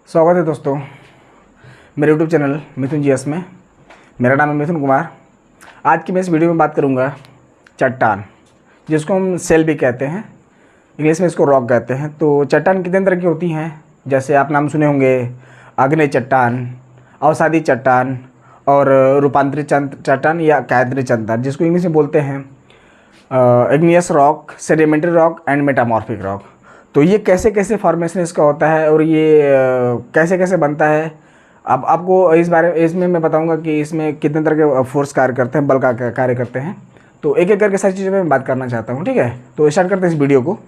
स्वागत है दोस्तों मेरे यूट्यूब चैनल मिथुन जीएस में। मेरा नाम है मिथुन कुमार। आज की मैं इस वीडियो में बात करूंगा चट्टान, जिसको हम सेल भी कहते हैं, इंग्लिश में इसको रॉक कहते हैं। तो चट्टान कितने तरह की होती हैं, जैसे आप नाम सुने होंगे आग्नेय चट्टान, अवसादी चट्टान और रूपांतरित चट्टान या कायांतरित चट्टान, जिसको इंग्लिश में बोलते हैं igneous rock, sedimentary rock and metamorphic rock. तो ये कैसे कैसे फॉर्मेशन इसका होता है और ये कैसे कैसे बनता है, अब आपको इसमें मैं बताऊंगा कि इसमें कितने तरह के फोर्स कार्य करते हैं, बल का कार्य करते हैं। तो एक एक करके सारी चीज़ों में मैं बात करना चाहता हूँ, ठीक है। तो स्टार्ट करते हैं इस वीडियो को।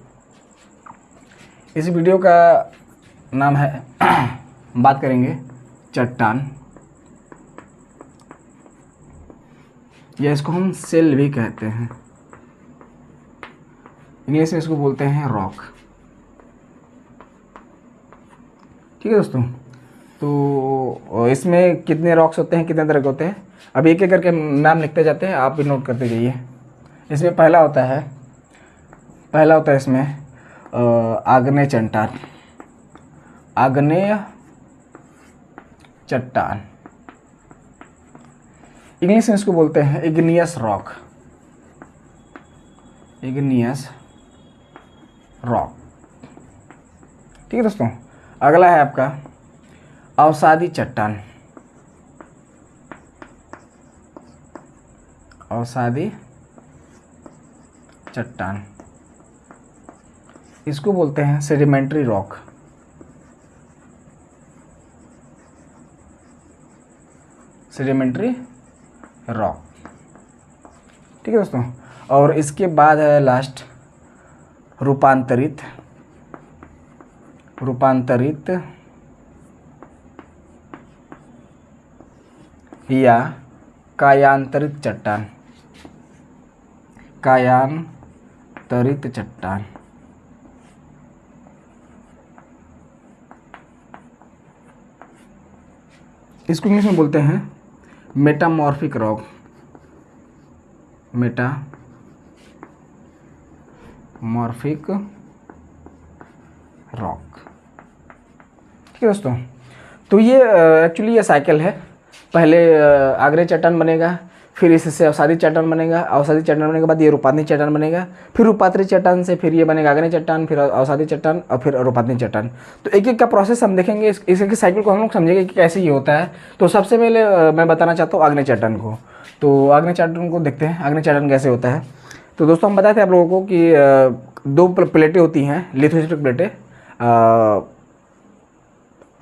इस वीडियो का नाम है बात करेंगे चट्टान, या इसको हम सेल भी कहते हैं, इंग्लिश में इसको बोलते हैं रॉक, ठीक है दोस्तों। तो इसमें कितने रॉक्स होते हैं, कितने तरह के होते हैं, अब एक एक करके नाम लिखते जाते हैं, आप भी नोट करते जाइए। इसमें पहला होता है इसमें आग्नेय चट्टान, आग्नेय चट्टान, इंग्लिश में इसको बोलते हैं इग्नियस रॉक, इग्नियस रॉक, ठीक है दोस्तों। अगला है आपका अवसादी चट्टान, अवसादी चट्टान, इसको बोलते हैं सेडिमेंट्री रॉक, सेडिमेंट्री रॉक, ठीक है दोस्तों। और इसके बाद है लास्ट रूपांतरित, रूपांतरित या कायांतरित चट्टान, कायांतरित चट्टान, इसको इंग्लिश में बोलते हैं मेटामॉर्फिक रॉक, मेटामॉर्फिक रॉक, ठीक है दोस्तों। तो ये एक्चुअली ये साइकिल है, पहले आग्नेय चट्टान बनेगा, फिर इससे अवसादी चट्टान बनेगा, अवसादी चट्टान बनने के बाद ये रूपांतरित चट्टान बनेगा, फिर रूपांतरित चट्टान से फिर ये बनेगा आग्नेय चट्टान, फिर अवसादी चट्टान और फिर रूपांतरित चट्टान। तो एक एक का प्रोसेस हम देखेंगे, इसके साइकिल को हम लोग समझेंगे कि कैसे ये होता है। तो सबसे पहले मैं बताना चाहता हूँ आग्नेय चट्टान को। तो आग्नेय चट्टान को देखते हैं, आग्नेय चट्टान कैसे होता है। तो दोस्तों हम बताए थे आप लोगों को कि दो प्लेटें होती हैं, लिथोस्फेरिक प्लेटें,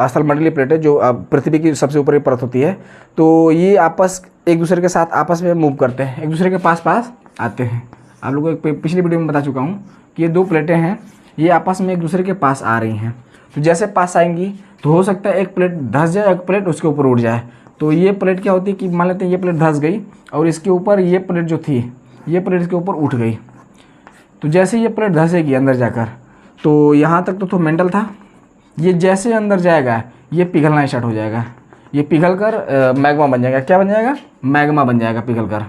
स्थलमंडलीय प्लेटें, जो पृथ्वी की सबसे ऊपरी परत होती है। तो ये आपस एक दूसरे के साथ आपस में मूव करते हैं, एक दूसरे के पास पास आते हैं। आप लोगों को पिछली वीडियो में बता चुका हूँ कि ये दो प्लेटें हैं, ये आपस में एक दूसरे के पास आ रही हैं। तो जैसे पास आएंगी तो हो सकता है एक प्लेट धंस जाए, एक प्लेट उसके ऊपर उड़ जाए। तो ये प्लेट क्या होती है कि मान लेते हैं ये प्लेट धंस गई और इसके ऊपर ये प्लेट जो थी, ये प्लेट इसके ऊपर उठ गई। तो जैसे ये प्लेट धंसेगी अंदर जाकर, तो यहाँ तक तो मेंटल था, ये जैसे अंदर जाएगा ये पिघलना स्टार्ट हो जाएगा, ये पिघल कर मैग्मा बन जाएगा। क्या बन जाएगा? मैग्मा बन जाएगा, पिघल कर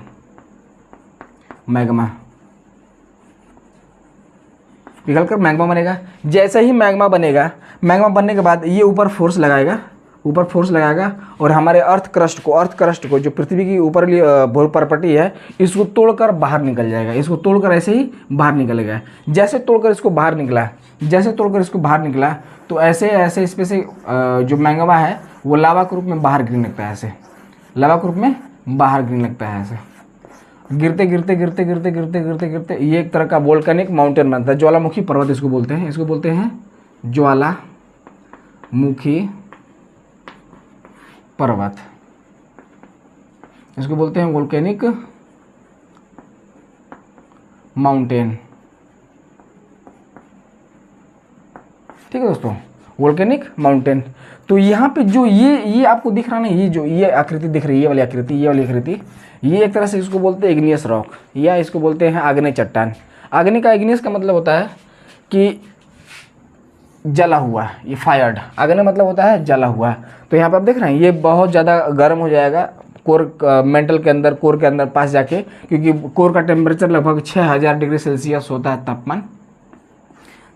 मैग्मा, पिघल कर मैग्मा बनेगा। जैसे ही मैग्मा बनेगा, मैग्मा बनने के बाद ये ऊपर फोर्स लगाएगा, ऊपर फोर्स लगाएगा और हमारे अर्थ क्रस्ट को जो पृथ्वी की ऊपरली भूपरपट्टी है, इसको तोड़कर बाहर निकल जाएगा। इसको तोड़कर ऐसे ही बाहर निकलेगा। जैसे तोड़कर इसको बाहर निकला, तो ऐसे ऐसे इसमें से जो मैग्मा है वो लावा के रूप में बाहर गिरने लगता है, ऐसे लावा के रूप में बाहर गिरने लगता है। ऐसे गिरते ये एक तरह का वोल्केनिक माउंटेन बनता है, ज्वालामुखी पर्वत इसको बोलते हैं। इसको बोलते हैं ज्वालामुखी पर्वत, इसको बोलते हैं वोल्केनिक माउंटेन, ठीक है दोस्तों, वोल्केनिक माउंटेन। तो यहाँ पे जो ये आपको दिख रहा ना, ये आकृति दिख रही है, ये वाली आकृति, ये एक तरह से इसको बोलते हैं इग्नियस रॉक, या इसको बोलते हैं आग्नेय चट्टान। आग्नेय का इग्नियस का मतलब होता है कि जला हुआ, ये फायर्ड। आग्नेय मतलब होता है जला हुआ। तो यहाँ पे आप देख रहे हैं ये बहुत ज़्यादा गर्म हो जाएगा, कोर मेंटल के अंदर, कोर के अंदर पास जाके, क्योंकि कोर का टेम्परेचर लगभग 6000 डिग्री सेल्सियस होता है तापमान।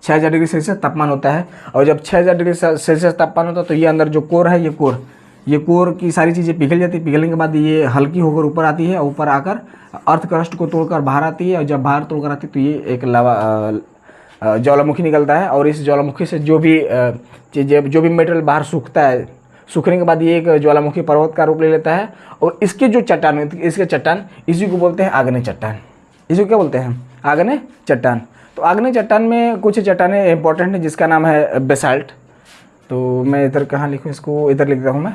6000 डिग्री सेल्सियस तापमान होता है। और जब 6000 डिग्री सेल्सियस तापमान होता है तो ये अंदर जो कोर है, ये कोर की सारी चीज़ें पिघल जाती है। पिघलने के बाद ये हल्की होकर ऊपर आती है, ऊपर आकर अर्थ क्रस्ट को तोड़कर बाहर आती है। और जब बाहर तोड़कर आती है तो ये एक लावा ज्वालामुखी निकलता है। और इस ज्वालामुखी से जो भी चीज़ें, जो भी मेटेरियल बाहर सूखता है, सूखने के बाद ये एक ज्वालामुखी पर्वत का रूप ले लेता है। और इसके जो चट्टान, इसके चट्टान, इसी को बोलते हैं आग्नेय चट्टान। इसी को क्या बोलते हैं? आग्नेय चट्टान। तो आग्नेय चट्टान में कुछ चट्टानें इंपॉर्टेंट हैं जिसका नाम है बेसाल्ट। तो मैं इधर कहाँ लिखूँ इसको, इधर लिखता हूँ मैं।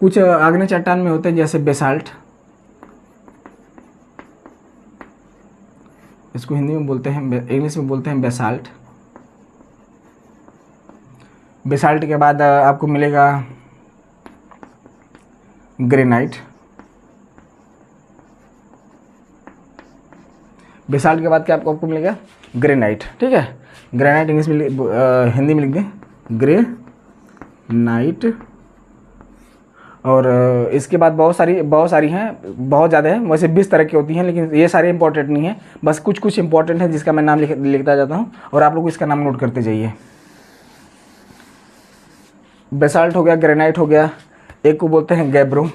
कुछ आग्नेय चट्टान में होते हैं जैसे बेसाल्ट, इसको हिंदी में बोलते हैं, इंग्लिश में बोलते हैं बेसाल्ट। बेसाल्ट के बाद आपको मिलेगा ग्रेनाइट। बेसाल्ट के बाद क्या आपको मिलेगा? ग्रेनाइट। ठीक है, ग्रेनाइट इंग्लिश में, हिंदी में लिख दें ग्रेनाइट। और इसके बाद बहुत सारी हैं, बहुत ज़्यादा है, वैसे 20 तरह की होती हैं, लेकिन ये सारे इंपॉर्टेंट नहीं है, बस कुछ कुछ इंपॉर्टेंट है जिसका मैं नाम लिखता जाता हूँ और आप लोग इसका नाम नोट करते जाइए। बेसाल्ट हो गया, ग्रेनाइट हो गया, एक को बोलते हैं गैब्रो,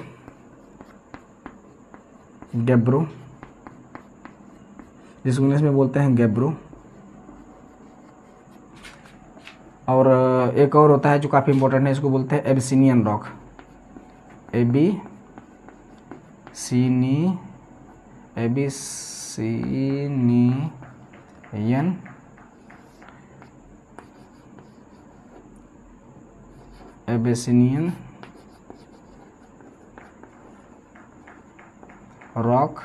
जिसको इंग्लिश में बोलते हैं गैब्रो। और एक और होता है जो काफ़ी इंपॉर्टेंट है, इसको बोलते हैं एबिसिनियन रॉक। Abyssinian rock.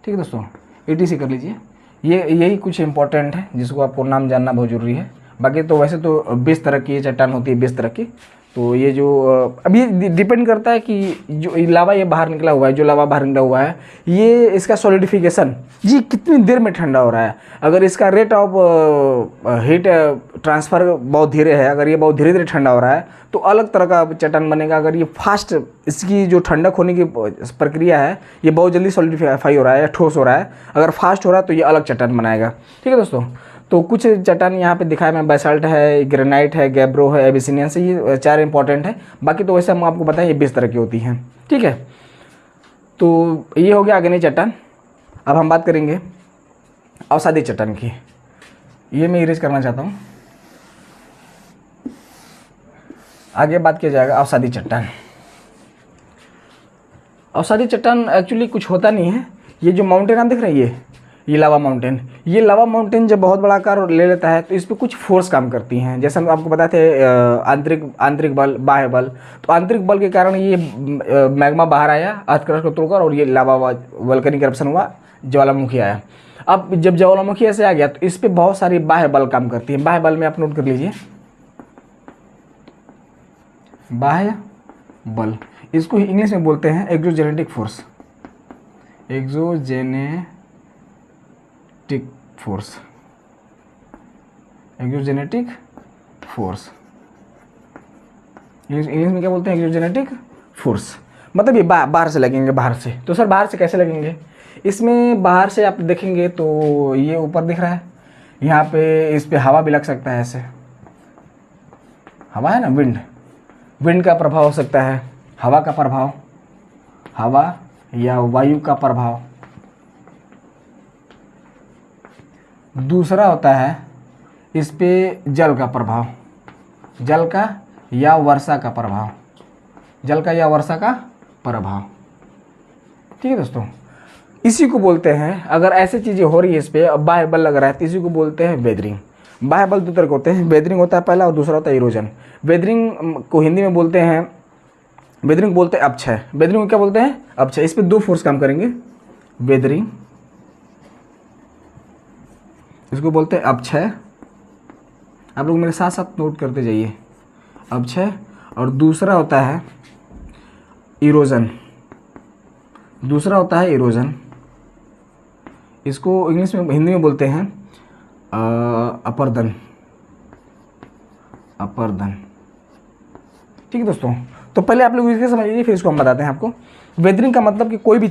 ठीक है दोस्तों, ETC कर लीजिए। यही कुछ इंपॉर्टेंट है जिसको आपको नाम जानना बहुत ज़रूरी है। बाकी तो वैसे तो 20 तरह की ये चट्टान होती है, 20 तरह की। तो ये जो अभी डिपेंड करता है कि जो लावा ये बाहर निकला हुआ है, जो लावा बाहर निकला हुआ है, ये इसका सॉलिडिफिकेशन जी कितनी देर में ठंडा हो रहा है। अगर इसका रेट ऑफ हीट ट्रांसफ़र बहुत धीरे है, अगर ये बहुत धीरे धीरे ठंडा हो रहा है तो अलग तरह का चट्टान बनेगा। अगर ये फास्ट, इसकी जो ठंडक होने की प्रक्रिया है, ये बहुत जल्दी सॉलिडिफाई हो रहा है या ठोस हो रहा है, अगर फास्ट हो रहा है तो ये अलग चट्टान बनाएगा। ठीक है दोस्तों, तो कुछ चट्टान यहाँ पे दिखाया मैं, बेसाल्ट है, ग्रेनाइट है, गैब्रो है, एबिसिनियन से, ये 4 इंपॉर्टेंट है। बाकी तो वैसे हम आपको बताएं ये 20 तरह की होती हैं। ठीक है, तो ये हो गया आग्नेय चट्टान। अब हम बात करेंगे अवसादी चट्टान की। ये मैं इरेज करना चाहता हूँ, आगे बात किया जाएगा अवसादी चट्टान। अवसादी चट्टान एक्चुअली कुछ होता नहीं है। ये जो माउंटेन आप देख रहे हैं, ये लावा माउंटेन, ये लावा माउंटेन जब बहुत बड़ा आकार ले लेता है तो इस पर कुछ फोर्स काम करती हैं। जैसे हम आपको बताते थे आंतरिक बल, बाह्य बल। तो आंतरिक बल के कारण ये मैग्मा बाहर आया अर्थ क्रस्ट को तोड़कर, और ये लावा वोल्केनिक इरप्शन हुआ, ज्वालामुखी आया। अब जब ज्वालामुखी ऐसे आ गया तो इस पर बहुत सारी बाह्य बल काम करती हैं। बाह्य बल में आप नोट कर लीजिए, बाह्य बल, इसको इंग्लिश में बोलते हैं exogenetic force. Exogenetic force, English में क्या बोलते हैं? Exogenetic force. मतलब ये बाहर से लगेंगे, बाहर से। तो सर बाहर से कैसे लगेंगे? इसमें बाहर से आप देखेंगे तो ये ऊपर दिख रहा है, यहाँ पे इस पे हवा भी लग सकता है। ऐसे हवा है ना, विंड का प्रभाव हो सकता है, हवा का प्रभाव, हवा या वायु का प्रभाव। दूसरा होता है इस पे जल का प्रभाव, जल का या वर्षा का प्रभाव, जल का या वर्षा का प्रभाव। ठीक है दोस्तों, इसी को बोलते हैं, अगर ऐसी चीज़ें हो रही है इस पर, बाह्य बल लग रहा है, तो इसी को बोलते हैं वेदरिंग। बाह्य बल 2 तरह के होते हैं, वेदरिंग होता है पहला, और दूसरा होता है इरोजन। वेदरिंग को हिंदी में बोलते हैं, वेदरिंग को बोलते हैं अपक्षय। वेदरिंग को क्या बोलते हैं? अपक्षय। इस पर 2 फोर्स काम करेंगे, वेदरिंग, इसको बोलते हैं अपक्षय। आप लोग मेरे साथ साथ नोट करते जाइए, अपक्षय। और दूसरा होता है इरोजन, दूसरा होता है इरोजन। इसको इंग्लिश में, हिंदी में बोलते हैं अपर्दन, अपर्दन। ठीक है दोस्तों, तो पहले आप लोग इसके समझ लीजिए, फिर इसको हम बताते हैं आपको। वेदरिंग का मतलब कि कोई भी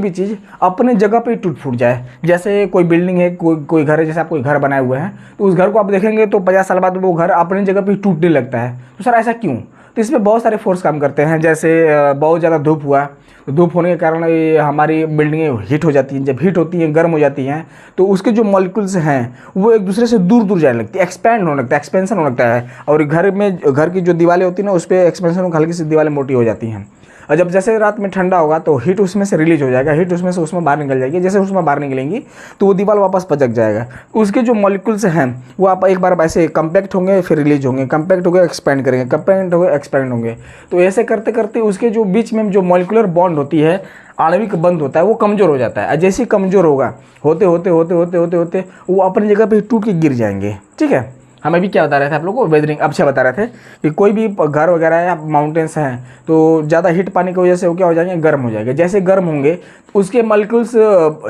चीज़ अपने जगह पे टूट फूट जाए। जैसे कोई बिल्डिंग है, कोई घर है, जैसे आप कोई घर बनाए हुए हैं, तो उस घर को आप देखेंगे तो 50 साल बाद वो घर अपनी जगह पे टूटने लगता है। तो सर ऐसा क्यों? तो इसमें बहुत सारे फोर्स काम करते हैं। जैसे बहुत ज़्यादा धूप हुआ, तो धूप होने के कारण ये हमारी बिल्डिंगें हीट हो जाती हैं। जब हीट होती हैं, गर्म हो जाती हैं, तो उसके जो मॉलिक्यूल्स हैं वो एक दूसरे से दूर दूर जाने लगती है, एक्सपेंड होने लगता है, एक्सपेंशन होने लगता है। और घर की जो दीवारें होती हैं ना, उस पर एक्सपेंशन होकर हल्की सी दीवारें मोटी हो जाती हैं। और जब जैसे रात में ठंडा होगा तो हीट उसमें से रिलीज हो जाएगा, हीट उसमें से उसमें बाहर निकल जाएगी। जैसे उसमें बाहर निकलेंगी तो वो दीवार वापस पचक जाएगा। उसके जो मॉलिक्यूल्स हैं वो आप एक बार ऐसे कंपैक्ट होंगे, फिर रिलीज होंगे, कंपैक्ट हो गए एक्सपेंड करेंगे, कंपैक्ट हो गए एक्सपेंड होंगे। तो ऐसे करते करते उसके जो बीच में जो मॉलिक्यूलर बॉन्ड होती है, आणविक बंध होता है, वो कमज़ोर हो जाता है। जैसे ही कमज़ोर होगा, होते होते होते होते होते होते वो अपनी जगह पे टूट के गिर जाएंगे। ठीक है, हम अभी क्या बता रहे थे आप लोगों को, वेदरिंग अब से बता रहे थे कि कोई भी घर वगैरह या माउंटेन्स हैं तो ज़्यादा हीट पानी की वजह से वो क्या हो जाएंगे, गर्म हो जाएंगे। जैसे गर्म होंगे उसके मॉलिक्यूल्स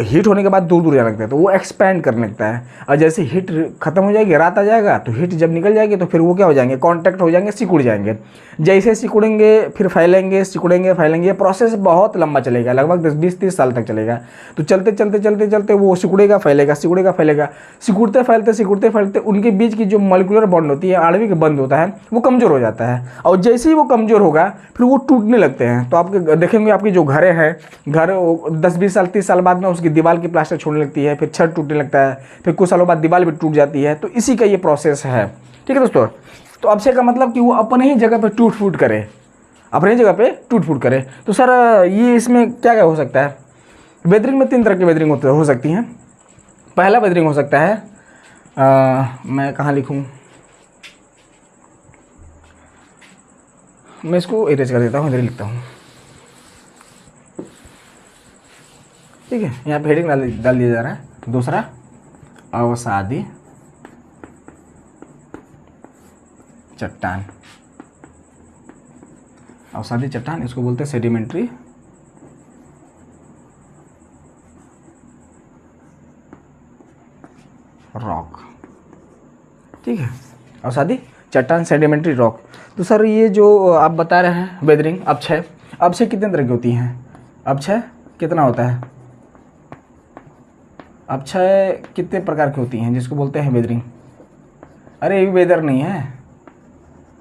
हीट होने के बाद दूर दूर जाने लगते हैं, तो वो एक्सपैंड करने लगता है। और जैसे हीट खत्म हो जाएगी, रात आ जाएगा, तो हीट जब निकल जाएगी तो फिर वो क्या हो जाएंगे, कॉन्टैक्ट हो जाएंगे, सिकुड़ जाएंगे। जैसे सिकुड़ेंगे फिर फैलेंगे, सिकुड़ेंगे फैलेंगे। ये प्रोसेस बहुत लंबा चलेगा, लगभग 10-20-30 साल तक चलेगा। तो चलते चलते चलते चलते वो सिकुड़ेगा फैलेगा, सिकुड़ेगा फैलेगा। सिकुड़ते फैलते उनके बीच की जो मॉलिक्यूलर बॉन्ड होती है, आणविक बंध होता है, वो कमज़ोर हो जाता है। और जैसे ही वो कमज़ोर होगा फिर वो टूटने लगते हैं। तो आपके देखेंगे आपकी जो घरें हैं, घर 10-20 साल 30 साल बाद में उसकी दीवार की प्लास्टर छोड़ने लगती है, फिर छत टूटने लगता है, फिर कुछ सालों बाद दीवार भी टूट जाती है। तो इसी का ये प्रोसेस है। ठीक है दोस्तों, तो अपक्षय का मतलब कि वो अपने ही जगह पे टूट फूट करे, अपनी जगह पे टूट फूट करे। तो सर ये इसमें क्या क्या हो सकता है? वेदरिंग में 3 तरह की वेदरिंग हो सकती हैं। पहला वेदरिंग हो सकता है, मैं कहाँ लिखूँ, मैं इसको इरेज कर देता हूँ, इधर लिखता हूँ। ठीक है, यहाँ पे हेडिंग डाल दिया जा रहा है। दूसरा, अवसादी चट्टान। अवसादी चट्टान, इसको बोलते हैं सेडिमेंट्री रॉक। ठीक है, अवसादी चट्टान, सेडिमेंट्री रॉक। तो सर ये जो आप बता रहे हैं वेदरिंग, अपक्षय कितने तरह की होती हैं? अपक्षय कितना होता है? अपक्षय कितने प्रकार की होती हैं जिसको बोलते हैं वेदरिंग? अरे ये वेदर नहीं है,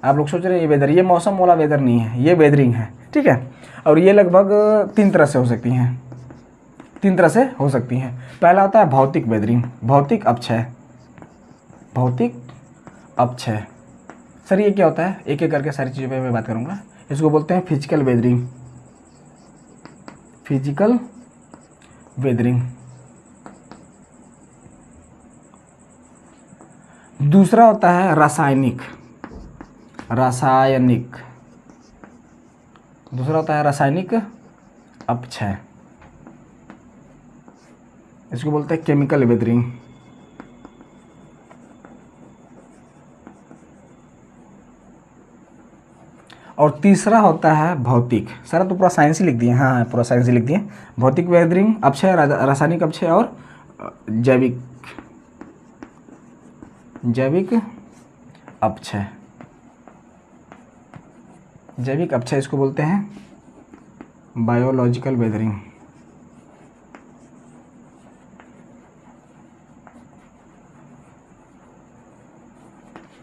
आप लोग सोच रहे हैं ये वेदर, ये मौसम वाला वेदर नहीं है, ये वेदरिंग है। ठीक है, और ये लगभग 3 तरह से हो सकती हैं, 3 तरह से हो सकती हैं। पहला होता है भौतिक वेदरिंग, भौतिक अपक्षय। भौतिक अपक्षय सर ये क्या होता है? एक एक करके सारी चीज़ों पे मैं बात करूँगा। इसको बोलते हैं फिजिकल वेदरिंग, फिजिकल वेदरिंग। दूसरा होता है रासायनिक, दूसरा होता है रासायनिक अपक्षय, इसको बोलते हैं केमिकल वेदरिंग। और तीसरा होता है भौतिक। सारा तो पूरा साइंस ही लिख दिए, हाँ पूरा साइंस ही लिख दिए। भौतिक वेदरिंग, अपक्षय, रासायनिक अपक्षय और जैविक अपक्षय। जैविक अपक्षय इसको बोलते हैं बायोलॉजिकल वेदरिंग।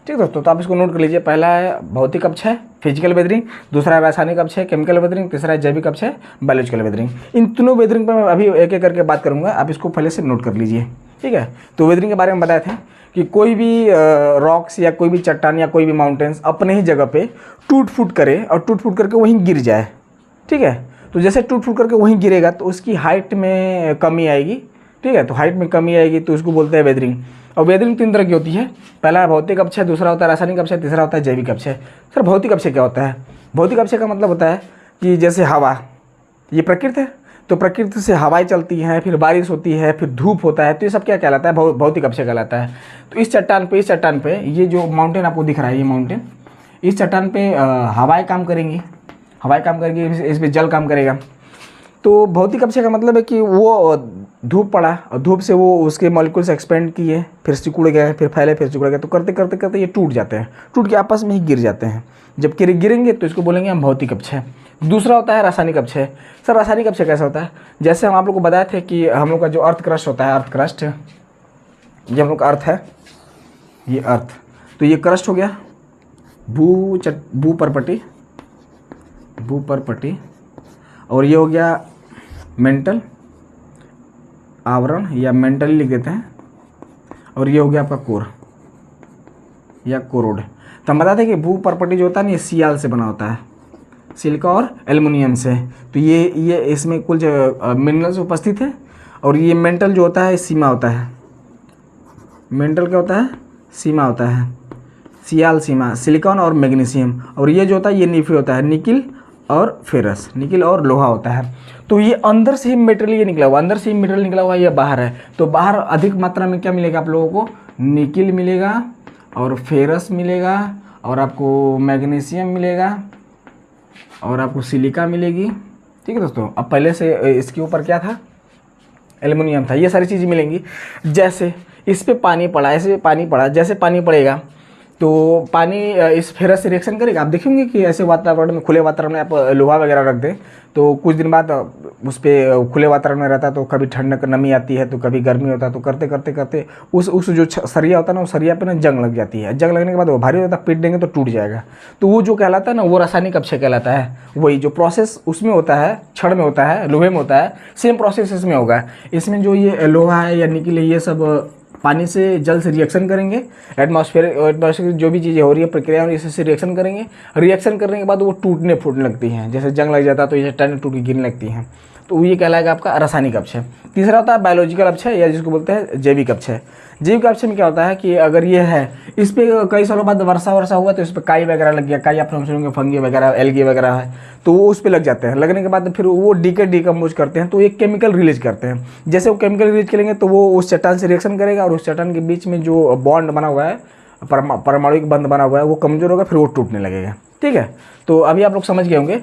ठीक दोस्तों, तो आप इसको नोट कर लीजिए। पहला है भौतिक अपक्षय, फिजिकल वेदरिंग। दूसरा है रासायनिक अपक्षय, केमिकल वेदरिंग। तीसरा है जैविक अपक्षय, बायोलॉजिकल वेदरिंग। इन तीनों वेदरिंग पर मैं अभी एक एक करके बात करूंगा, आप इसको पहले से नोट कर लीजिए। ठीक है, तो वेदरिंग के बारे में बताए थे कि कोई भी रॉक्स या कोई भी चट्टान या कोई भी माउंटेन्स अपने ही जगह पे टूट फूट करे और टूट फूट करके वहीं गिर जाए। ठीक है, तो जैसे टूट फूट करके वहीं गिरेगा तो उसकी हाइट में कमी आएगी। ठीक है, तो हाइट में कमी आएगी तो उसको बोलते हैं वेदरिंग। और वेदरिंग 3 तरह की होती है। पहला है भौतिक अपक्षय, दूसरा होता है रासायनिक अपक्षय, तीसरा होता है जैविक अपक्षय। सर भौतिक अपक्षय क्या होता है? भौतिक अपक्षय का मतलब होता है कि जैसे हवा, ये प्रकृति है, तो प्रकृति से हवाएं चलती हैं, फिर बारिश होती है, फिर धूप होता है, तो ये सब क्या कहलाता है? भौतिक अपक्षय कहलाता है। तो इस चट्टान पे ये जो माउंटेन आपको दिख रहा है, ये माउंटेन, इस चट्टान पे हवाएं काम करेंगी, इस पर जल काम करेगा। तो भौतिक अपक्षय का मतलब है कि वो धूप पड़ा और धूप से वो उसके मॉलिक्यूल्स एक्सपेंड किए, फिर सिकुड़ गए, फिर फैले, फिर सिकुड़ गए, तो करते करते करते ये टूट जाते हैं, टूट के आपस में ही गिर जाते हैं। जब गिरेंगे तो इसको बोलेंगे हम भौतिक अपक्षय। दूसरा होता है रासायनिक अपक्षय। सर रासायनिक अपक्षय कैसा होता है? जैसे हम आप लोग को बताए थे कि हम लोग का जो अर्थ क्रस्ट होता है, अर्थ क्रस्ट, ये हम लोग का अर्थ है, ये अर्थ, तो ये क्रस्ट हो गया, भूपरपटी, और ये हो गया मेंटल आवरण या मेंटली लिख देते हैं, और ये हो गया आपका कोर या कोरोड। तो हम बताते हैं कि भूपरपटी जो होता है ना, ये सियाल से बना होता है, सिलिका और एल्युमिनियम से। तो ये इसमें कुछ मिनरल्स उपस्थित है। और ये मेंटल जो होता है सीमा होता है, मेंटल क्या होता है? सीमा होता है, सियाल सीमा, सिलिकॉन और मैग्नीशियम। और ये जो होता है ये नीफी होता है, निकिल और फेरस, निकिल और लोहा होता है। तो ये अंदर से ही मटेरियल ये निकला हुआ, अंदर से ही मटेरियल निकला हुआ ये बाहर है। तो बाहर अधिक मात्रा में क्या मिलेगा आप लोगों को? निकिल मिलेगा और फेरस मिलेगा और आपको मैग्नीशियम मिलेगा और आपको सिलिका मिलेगी। ठीक है दोस्तों। अब पहले से इसके ऊपर क्या था? एल्युमिनियम था। ये सारी चीज़ें मिलेंगी। जैसे इस पे पानी पड़ा, ऐसे पानी पड़ा, जैसे पानी पड़ेगा तो पानी इस फेरस से रिएक्शन करेगा। आप देखेंगे कि ऐसे वातावरण में, खुले वातावरण में आप लोहा वगैरह रख दें तो कुछ दिन बाद उस पर खुले वातावरण में रहता है तो कभी ठंडक नमी आती है तो कभी गर्मी होता है, तो करते करते करते उस जो सरिया होता है ना, उस सरिया पे ना जंग लग जाती है। जंग लगने के बाद वो भारी होता है, पीट देंगे तो टूट जाएगा। तो वो जो कहलाता है ना, वो रासायनिक अपक्षय कहलाता है। वही जो प्रोसेस उसमें होता है, छड़ में होता है, लोहे में होता है, सेम प्रोसेस इसमें होगा। इसमें जो ये लोहा है या निकल है, ये सब पानी से जल से रिएक्शन करेंगे, एटमॉस्फेयर जो भी चीज़ें हो रही है, प्रक्रिया हो रही है, इससे रिएक्शन करेंगे। रिएक्शन करने के बाद वो टूटने फूटने लगती हैं, जैसे जंग लग जाता है तो ये टन टूट के गिरने लगती हैं। तो ये कहलाएगा आपका रासायनिक अपक्षय। तीसरा होता है बायोलॉजिकल अपक्षय या जिसको बोलते हैं जैविक अपक्षय। जैविक अपक्षय में क्या होता है कि अगर ये है, इस पर कई सालों बाद वर्षा हुआ तो इस पर काई वगैरह लग गया, काई आप समझेंगे फंगी वगैरह, एल्गी वगैरह है, तो वो उस पर लग जाते हैं। लगने के बाद फिर वो डिकम्पोज करते हैं, तो एक केमिकल रिलीज करते हैं। जैसे वो केमिकल रिलीज करेंगे तो वो उस चट्टान से रिएक्शन करेगा और उस चट्टान के बीच में जो बॉन्ड बना हुआ है, परमाणुिक बंध बना हुआ है, वो कमजोर होगा, फिर वो टूटने लगेगा। ठीक है। तो अभी आप लोग समझ गए होंगे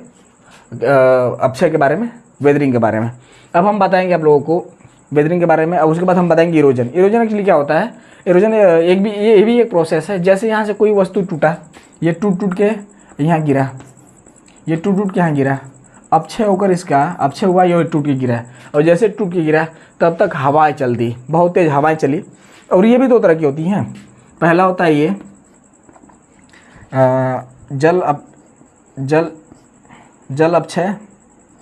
अपक्षय के बारे में, वेदरिंग के बारे में। अब हम बताएंगे आप लोगों को वेदरिंग के बारे में। अब उसके बाद हम बताएंगे इरोजन। इरोजन एक्चुअली क्या होता है? इरोजन ये भी एक प्रोसेस है। जैसे यहाँ से कोई वस्तु टूटा, ये टूट के यहाँ गिरा, ये टूट के यहाँ गिरा, अपक्षय होकर इसका अपक्षय हुआ, ये टूट के गिरा। और जैसे टूट के गिरा तब तक हवाएं चलती, बहुत तेज हवाएं चली। और ये भी दो तरह की होती हैं। पहला होता है ये जल अपक्षय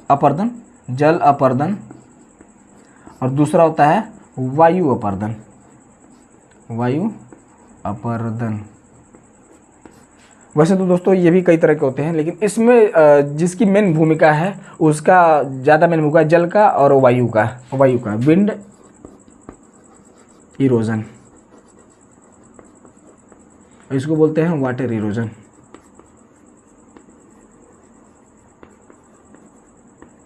अपर्दन, जल अपर्दन, और दूसरा होता है वायु अपर्दन, वायु अपर्दन। वैसे तो दोस्तों ये भी कई तरह के होते हैं, लेकिन इसमें जिसकी मेन भूमिका है, उसका ज़्यादा मेन भूमिका जल का और वायु का विंड इरोजन, इसको बोलते हैं वाटर इरोजन।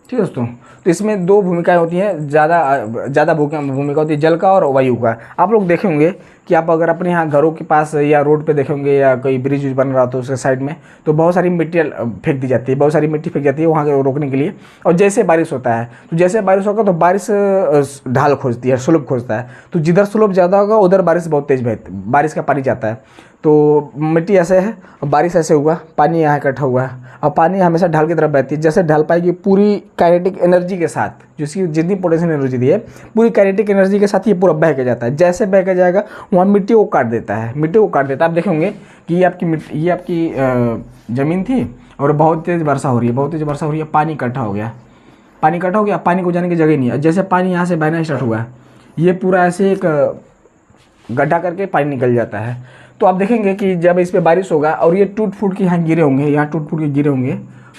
ठीक है दोस्तों। तो इसमें दो भूमिकाएं होती हैं, ज़्यादा भूमिका होती है जल का और वायु का। आप लोग देखे होंगे कि आप अगर अपने यहाँ घरों के पास या रोड पे देखेंगे या कोई ब्रिज बन रहा हो उसके साइड में, तो बहुत सारी मिट्टी फेंक दी जाती है, बहुत सारी मिट्टी फेंक जाती है वहाँ के रोकने के लिए। और जैसे बारिश होता है, तो जैसे बारिश होगा तो बारिश ढाल खोजती है, स्लोप खोजता है। तो जिधर स्लोप ज़्यादा होगा उधर बारिश बहुत तेज बारिश का पानी जाता है। तो मिट्टी ऐसे है और बारिश ऐसे हुआ, पानी यहाँ इकट्ठा हुआ है और पानी हमेशा ढाल की तरफ बहती है। जैसे ढाल पाएगी पूरी काइनेटिक एनर्जी के साथ, जिसकी जितनी पोटेंशियल एनर्जी दी है, पूरी काइनेटिक एनर्जी के साथ ये पूरा बह के जाता है। जैसे बह के जाएगा वहाँ मिट्टी को काट देता है, आप देखेंगे कि ये आपकी ज़मीन थी और बहुत तेज़ वर्षा हो रही है, पानी इकट्ठा हो गया, पानी को जाने की जगह नहीं है। जैसे पानी यहाँ से बहना स्टार्ट हुआ, ये पूरा ऐसे एक गड्ढा करके पानी निकल जाता है। तो आप देखेंगे कि जब इस पर बारिश होगा और ये टूट फूट के यहाँ गिरे होंगे,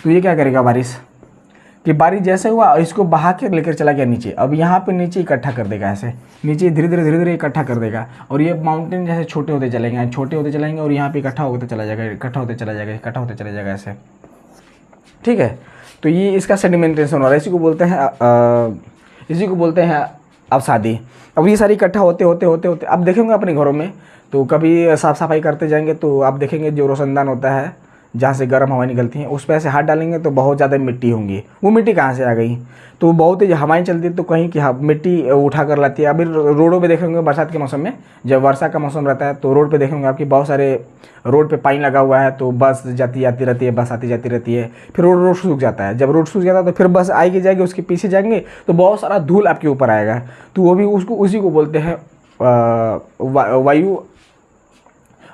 तो ये क्या करेगा कि बारिश जैसे हुआ इसको बहा के लेकर चला गया नीचे। अब यहाँ पे नीचे इकट्ठा कर देगा, ऐसे नीचे धीरे धीरे इकट्ठा कर देगा। और ये माउंटेन जैसे छोटे होते चलेंगे और यहाँ पे इकट्ठा होते चला जाएगा ऐसे। ठीक है। तो ये इसका सेडिमेंटेशन हो रहा है, इसी को बोलते हैं अवसादी। अब ये सारी इकट्ठा होते आप देखेंगे अपने घरों में, तो कभी साफ़ सफाई करते जाएंगे तो आप देखेंगे जो रोशनदान होता है, जहाँ से गर्म हवा निकलती है, उस पर ऐसे हाथ डालेंगे तो बहुत ज़्यादा मिट्टी होंगी। वो मिट्टी कहाँ से आ गई? तो बहुत ही हवाएं चलती है तो कहीं की मिट्टी उठा कर लाती है। अभी रोडों पे देखेंगे बरसात के मौसम में, जब वर्षा का मौसम रहता है तो रोड पे देखेंगे आपकी बहुत सारे रोड पे पानी लगा हुआ है, तो बस जाती आती रहती है, बस आती जाती रहती है। फिर रोड सूख जाता है। जब रोड सूख जाता है तो फिर बस आएगी जाएगी, उसके पीछे जाएंगे तो बहुत सारा धूल आपके ऊपर आएगा। तो वो भी उसको उसी को बोलते हैं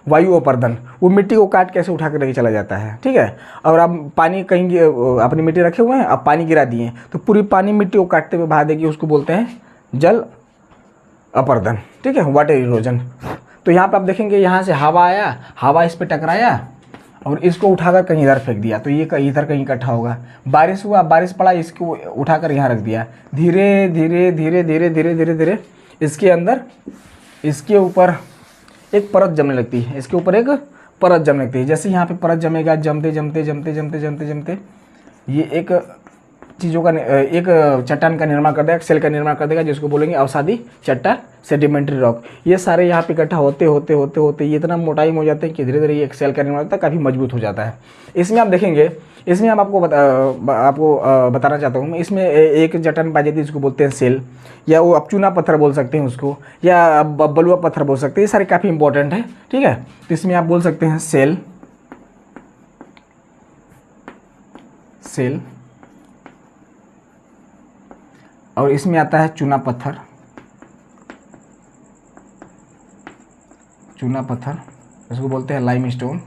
वायु अपर्दन। वो मिट्टी को काट कैसे उठा कर लेके चला जाता है, ठीक है। और आप पानी कहीं अपनी मिट्टी रखे हुए हैं, अब पानी गिरा दिए तो पूरी पानी मिट्टी को काटते हुए बहा देगी, उसको बोलते हैं जल अपर्दन, ठीक है, वाटर इरोजन। तो यहाँ पे आप देखेंगे यहाँ से हवा आया, हवा इस पर टकराया और इसको उठाकर कहीं इधर फेंक दिया, तो ये इधर कहीं इकट्ठा होगा। बारिश हुआ, बारिश पड़ा, इसको उठाकर यहाँ रख दिया। धीरे धीरे धीरे धीरे धीरे धीरे धीरे इसके अंदर, इसके ऊपर एक परत जमने लगती है, इसके ऊपर एक परत जमने लगती है। जैसे यहाँ पे परत जमेगा, जमते जमते जमते जमते जमते जमते ये एक चीज़ों का, एक चट्टान का निर्माण कर देगा, सेल का निर्माण कर देगा, जिसको बोलेंगे अवसादी चट्टान, सेडिमेंट्री रॉक। ये सारे यहाँ पे इकट्ठा होते होते होते होते ये इतना मोटाई में हो जाते हैं कि धीरे धीरे ये एक सेल का निर्माण होता है, काफ़ी मजबूत हो जाता है। इसमें आप देखेंगे, इसमें हम आपको बताना चाहता हूँ, इसमें एक चट्टान पाई जाती है, इसको बोलते हैं सेल, या वो आप चूना पत्थर बोल सकते हैं उसको, या बलुआ पत्थर बोल सकते हैं। ये सारे काफ़ी इंपॉर्टेंट है, ठीक है। तो इसमें आप बोल सकते हैं सेल, और इसमें आता है चूना पत्थर, इसको बोलते हैं लाइमस्टोन।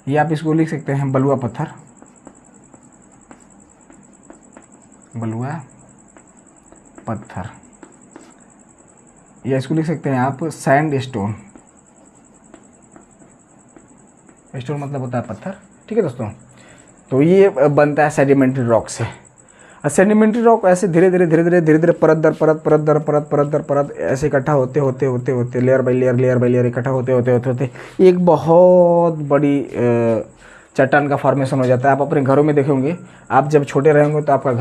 ये आप इसको लिख सकते हैं बलुआ पत्थर, या इसको लिख सकते हैं आप सैंड स्टोन। स्टोन मतलब होता है पत्थर, ठीक है दोस्तों। तो ये बनता है सेडिमेंट्री रॉक से। सेडिमेंट्री रॉक ऐसे धीरे धीरे धीरे धीरे धीरे धीरे परत दर परत, परत दर परत, परत दर परत ऐसे इकट्ठा होते होते होते होते layer by layer, layer by layer इकट्ठा होते होते होते होते एक बहुत बड़ी चट्टान का फॉर्मेशन हो जाता है। आप अपने घरों में देखेंगे, आप जब छोटे रहेंगे तो आपका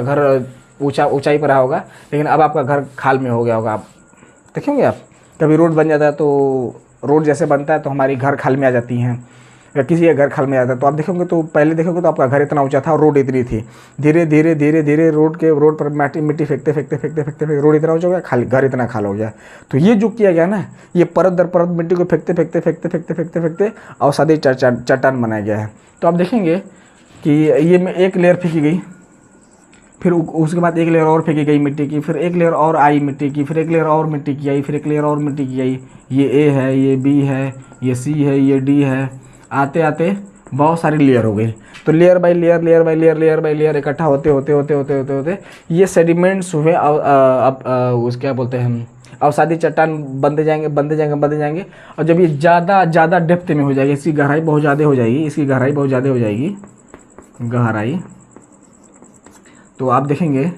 घर ऊंचाई पर रहा होगा, लेकिन अब आपका घर खाल में हो गया होगा। आप देखेंगे, आप कभी रोड बन जाता है तो रोड जैसे बनता है तो हमारी घर खाल में आ जाती हैं, या किसी का घर खाल में आता है। तो आप देखोगे तो पहले देखोगे तो आपका घर इतना ऊंचा था और रोड इतनी थी। धीरे धीरे धीरे धीरे रोड पर मिट्टी फेंकते फेंकते फेंकते फेंकते रोड इतना ऊंचा हो गया, घर इतना खाल हो गया। तो ये जो किया गया ना, ये परत दर परत मिट्टी को फेंकते फेंकते फेंकते फेंकते फेंकते फेंकते अवसादी चट्टान बनाया गया है। तो आप देखेंगे कि ये में एक लेयर फेंकी गई, फिर उसके बाद एक लेयर और फेंकी गई मिट्टी की, फिर एक लेयर और आई मिट्टी की, फिर एक लेयर और मिट्टी की आई, फिर एक लेयर और मिट्टी की आई। ये ए है, ये बी है, ये सी है, ये डी है, आते आते बहुत सारी लेयर हो गई। तो layer by layer, layer by layer, layer by layer इकट्ठा होते होते होते होते होते होते ये सेडिमेंट्स हुए, उस क्या बोलते हैं हम, अवसादी चट्टान बनते जाएंगे बनते जाएंगे बनते जाएंगे। और जब ये ज़्यादा डेप्थ में हो जाएगी, इसकी गहराई बहुत ज़्यादा हो जाएगी, गहराई, तो आप देखेंगे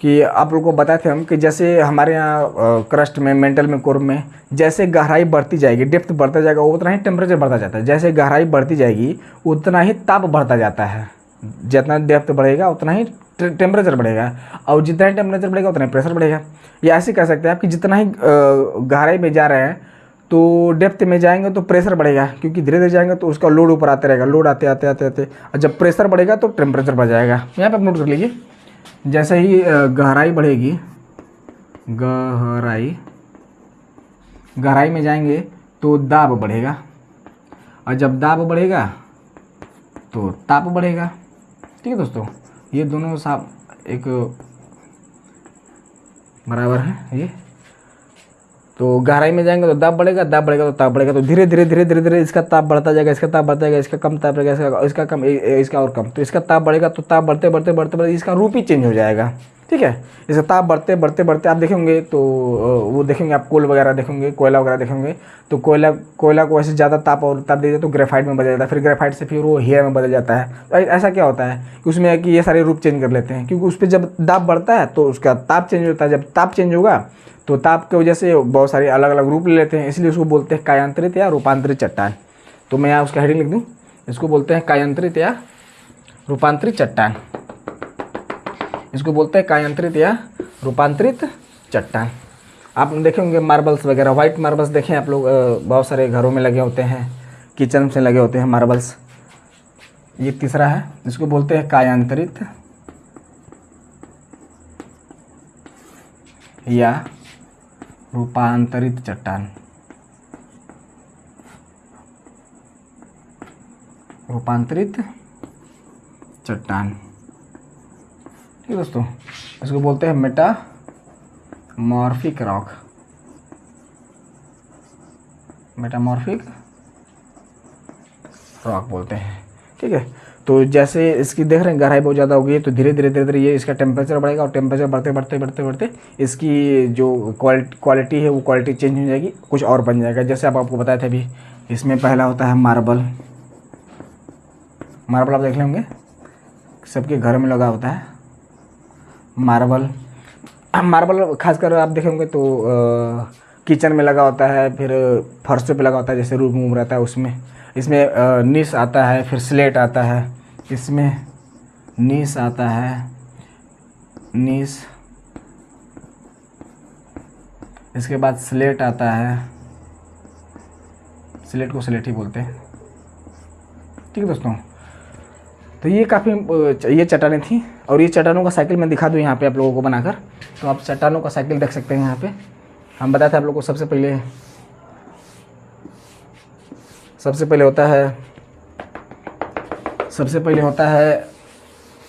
कि आप लोगों को बताए थे हम कि जैसे हमारे यहाँ क्रस्ट में, मेंटल में, कोर में जैसे गहराई बढ़ती जाएगी, डेप्थ बढ़ता जाएगा, उतना ही टेम्परेचर बढ़ता जाता है। जैसे गहराई बढ़ती जाएगी उतना ही ताप बढ़ता जाता है। जितना डेप्थ बढ़ेगा उतना ही टेम्परेचर बढ़ेगा, और जितना ही टेम्परेचर बढ़ेगा उतना ही प्रेशर बढ़ेगा। या ऐसे कह सकते हैं आप कि जितना ही गहराई में जा रहे हैं तो डेप्थ में जाएंगे तो प्रेशर बढ़ेगा, क्योंकि धीरे धीरे जाएंगे तो उसका लोड ऊपर आते रहेगा, लोड आते आते आते आते, और जब प्रेशर बढ़ेगा तो टेम्परेचर बढ़ जाएगा। यहाँ पे आप नोट कर लीजिए, जैसे ही गहराई बढ़ेगी, गहराई में जाएंगे तो दाब बढ़ेगा, और जब दाब बढ़ेगा तो ताप बढ़ेगा। ठीक है दोस्तों, ये दोनों साफ एक बराबर है। ये तो गहराई में जाएंगे तो दाब बढ़ेगा, दाब बढ़ेगा तो ताप बढ़ेगा। तो धीरे धीरे धीरे धीरे धीरे इसका ताप बढ़ता जाएगा, इसका ताप बढ़ता जाएगा, इसका कम ताप रहेगा, इसका कम, इसका और कम। तो इसका ताप बढ़ेगा तो ताप बढ़ते बढ़ते बढ़ते बढ़ते इसका रूप ही चेंज हो जाएगा। ठीक है, इसका ताप बढ़ते बढ़ते बढ़ते आप देखेंगे तो वो देखेंगे आप कोल वगैरह देखेंगे, कोयला वगैरह देखेंगे, तो कोयला को ऐसे ज़्यादा ताप और ताप दे तो ग्रेफाइट में बदल जाता है, फिर ग्रेफाइट से फिर वो हीरा में बदल जाता है। तो ऐसा क्या होता है कि उसमें है कि ये सारे रूप चेंज कर लेते हैं, क्योंकि उस पर जब दाब बढ़ता है तो उसका ताप चेंज होता है। जब ताप चेंज होगा तो ताप की वजह से बहुत सारे अलग अलग रूप ले लेते हैं, इसलिए उसको बोलते हैं कायांतरित या रूपांतरित चट्टान। तो मैं यहाँ उसका हेडिंग लिख दूँ, इसको बोलते हैं कायांतरित या रूपांतरित चट्टान। इसको बोलते हैं कायांतरित या रूपांतरित चट्टान। आप देखे होंगे मार्बल्स वगैरह, वाइट मार्बल्स देखें आप लोग, बहुत सारे घरों में लगे होते हैं, किचन से लगे होते हैं मार्बल्स। ये तीसरा है, इसको बोलते हैं कायांतरित या रूपांतरित चट्टान। रूपांतरित चट्टान, ठीक है दोस्तों। इसको बोलते हैं मेटामॉर्फिक रॉक। मेटामॉर्फिक रॉक बोलते हैं, ठीक है। तो जैसे इसकी देख रहे हैं गहराई बहुत ज़्यादा हो गई है, तो धीरे धीरे धीरे धीरे ये इसका टेम्परेचर बढ़ेगा, और टेम्परेचर बढ़ते बढ़ते बढ़ते बढ़ते इसकी जो क्वालिटी है वो क्वालिटी चेंज हो जाएगी, कुछ और बन जाएगा। जैसे आपको बताया था अभी, इसमें पहला होता है मार्बल। मार्बल आप देख लेंगे सबके घर में लगा होता है मार्बल। मार्बल खासकर आप देखेंगे तो किचन में लगा होता है, फिर फर्शों पे लगा होता है, जैसे रूम वूम रहता है उसमें। इसमें नीस आता है, फिर स्लेट आता है, इसमें नीस आता है, नीस, इसके बाद स्लेट आता है, स्लेट को स्लेट ही बोलते हैं, ठीक है दोस्तों। तो ये काफ़ी ये चट्टानें थी, और ये चट्टानों का साइकिल मैं दिखा दूँ यहाँ पे आप लोगों को बनाकर। तो आप चट्टानों का साइकिल देख सकते हैं यहाँ पे। हम बताते हैं आप लोगों को, सबसे पहले होता है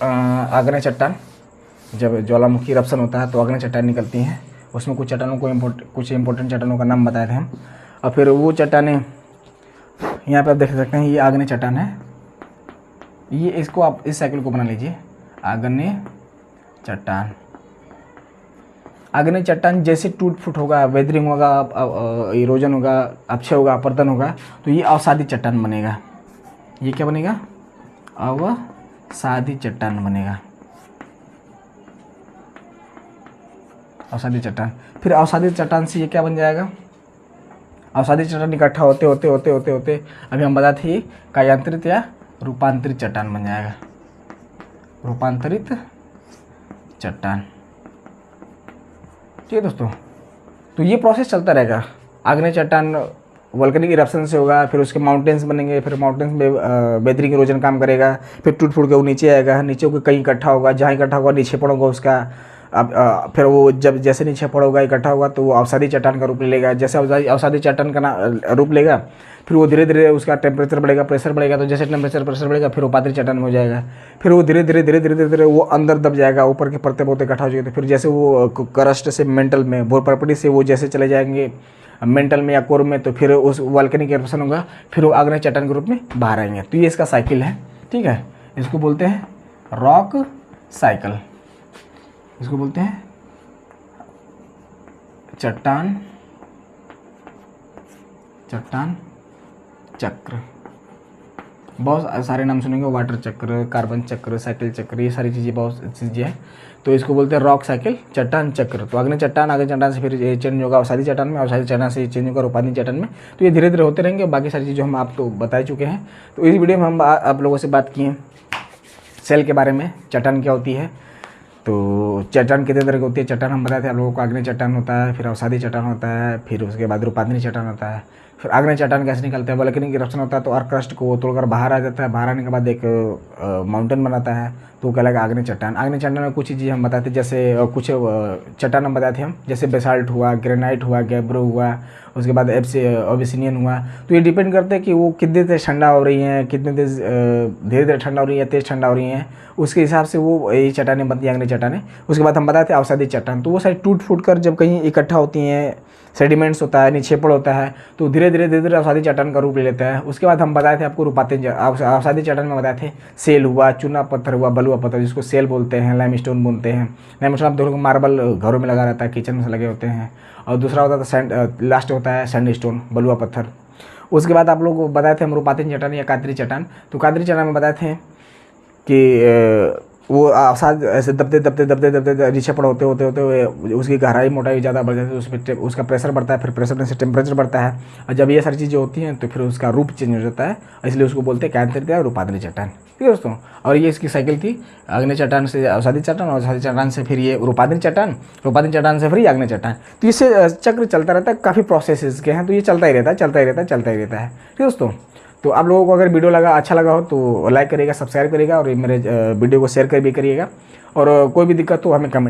आग्नेय चट्टान। जब ज्वालामुखी रप्शन होता है तो आग्नेय चट्टान निकलती हैं, उसमें कुछ चट्टानों को कुछ इंपॉर्टेंट चट्टानों का नाम बताए थे हम। और फिर वो चट्टानें यहाँ पे आप देख सकते हैं, ये आग्नेय चट्टान है। ये इसको आप इस साइकिल को बना लीजिए, आग्नेय चट्टान। आग्नेय चट्टान जैसे टूट फूट होगा, वेदरिंग होगा, इरोजन होगा, अपक्षय होगा, अपरदन होगा, तो ये अवसादी चट्टान बनेगा। ये क्या बनेगा? अवसादी चट्टान बनेगा, अवसादी चट्टान। फिर अवसादी चट्टान से ये क्या बन जाएगा? अवसादी चट्टान इकट्ठा होते होते होते होते होते अभी हम बता थे कायांतरित या रूपांतरित चट्टान बन जाएगा, रूपांतरित चट्टान, ठीक है दोस्तों। तो ये प्रोसेस चलता रहेगा। आग्नेय चट्टान वोल्केनिक इरप्शन से होगा, फिर उसके माउंटेन्स बनेंगे, फिर माउंटेन्स में वेदरिंग इरोजन काम करेगा, फिर टूट फूट के वो नीचे आएगा, नीचे को कहीं इकट्ठा होगा, जहाँ इकट्ठा होगा नीचे पड़ोगा उसका। अब फिर वो जब जैसे नीचे पड़ोगा इकट्ठा होगा तो वो अवसादी चट्टान का रूप लेगा। जैसे अवसादी चट्टान का रूप लेगा, फिर वो धीरे धीरे उसका टेम्परेचर बढ़ेगा, प्रेशर बढ़ेगा, तो जैसे टेम्परेचर प्रेशर बढ़ेगा फिर वो पाथरी चट्टान में हो जाएगा। फिर वो धीरे धीरे धीरे धीरे धीरे धीरे वो अंदर दब जाएगा, ऊपर के परतें बहुत इकट्ठा हो जाएगी। तो फिर जैसे वो क्रस्ट से मेंटल में, बोर प्रॉपर्टी से वो जैसे चले जाएंगे मेंटल में या कोर में, तो फिर उस वोल्केनिक इरप्शन होगा, फिर वो आग्नेय चट्टान के रूप में बाहर आएंगे। तो ये इसका साइकिल है, ठीक है। इसको बोलते हैं रॉक साइकिल, इसको बोलते हैं चट्टान चक्र। बहुत सारे नाम सुनेंगे, वाटर चक्र, कार्बन चक्र, साइकिल चक्र, ये सारी चीज़ें बहुत चीज़ें हैं। तो इसको बोलते हैं रॉक साइकिल, चट्टान चक्र। तो आग्नेय चट्टान से फिर ये चेंज होगा अवसादी चट्टान में, अवसादी चट्टान से चेंज होगा रूपांतरित चट्टान में। तो ये धीरे धीरे होते रहेंगे। बाकी सारी चीज़ें हम आपको बता चुके हैं। तो इस वीडियो में हम आप लोगों से बात किए सेल के बारे में, चट्टान क्या होती है, तो चट्टान कितने तरह की होती है। चट्टान हम बताते हैं आप लोगों को, आग्नेय चट्टान होता है, फिर अवसादी चट्टान होता है, फिर उसके बाद रूपांतरित चट्टान होता है। फिर आग्नेय चट्टान कैसे निकलता है, वोल्केनिक इरप्शन होता है तो अर्थ क्रस्ट को तोड़कर बाहर आ जाता है, बाहर आने के बाद एक माउंटेन बनाता है, तो वो कहलाएगा आग्नेय चट्टान। आग्नेय चट्टान में कुछ चीज़ें हम बताते हैं, जैसे कुछ चट्टान हम बताए थे हम, जैसे बेसाल्ट हुआ, ग्रेनाइट हुआ, गैब्रो हुआ, उसके बाद ओबिसिनियन हुआ। तो ये डिपेंड करते हैं कि वो कितने देर ठंडा हो रही हैं, कितने देर धीरे धीरे ठंडा हो रही है, तेज़ ठंडा हो रही हैं, उसके हिसाब से वो ये चट्टानें बनती हैं, आग्नेय चट्टानें। उसके बाद हम बताए थे अवसादी चट्टान, तो वो सारी टूट फूट कर जब कहीं इकट्ठा होती हैं, सेडिमेंट्स होता है, निक्षेपण होता है, तो धीरे धीरे अवसादी चट्टान का रूप ले लेता है। उसके बाद हम बताए थे आपको रूपांतरित अवसादी चट्टान में बताए थे सेल हुआ, चूना पत्थर हुआ, बलुआ पत्थर, जिसको सेल बोलते हैं, लाइमस्टोन बोलते हैं। लाइमस्टोन आप देखोगे मार्बल घरों में लगा रहता है, किचन में लगे होते हैं। और दूसरा होता है लास्ट होता है सैंडस्टोन, बलुआ पत्थर। उसके बाद आप लोग को बताए थे हम रूपांतरित चट्टान या कातरी चट्टान। तो कातरी चट्टान में बताए थे कि वो अवसाद ऐसे दबते दबते दबते दबते निक्षेपण होते होते होते हुए उसकी गहराई मोटाई ज़्यादा बढ़ जाती है, उस पर उसका प्रेशर बढ़ता है, फिर प्रेशर बढ़ने से टेम्परेचर बढ़ता है, और जब ये सारी चीज़ें होती हैं तो फिर उसका रूप चेंज हो जाता है, इसलिए उसको बोलते हैं कायांतरित या रूपांतरित चट्टान। ठीक है दोस्तों। और ये इसकी साइकिल थी, आग्नेय चट्टान से अवसादी चट्टान, और अवसादी चट्टान से फिर ये रूपाधीन चट्टान, रूपाधीन चट्टान से फिर ये आग्नेय चट्टान। तो इससे चक्र चलता रहता है, काफ़ी प्रोसेस इसके हैं, तो ये चलता ही रहता है, चलता ही रहता है, चलता ही रहता है। ठीक है दोस्तों। तो आप लोगों को अगर वीडियो लगा अच्छा लगा हो तो लाइक करिएगा, सब्सक्राइब करिएगा, और मेरे वीडियो को शेयर कर भी करिएगा। और कोई भी दिक्कत हो हमें कमेंट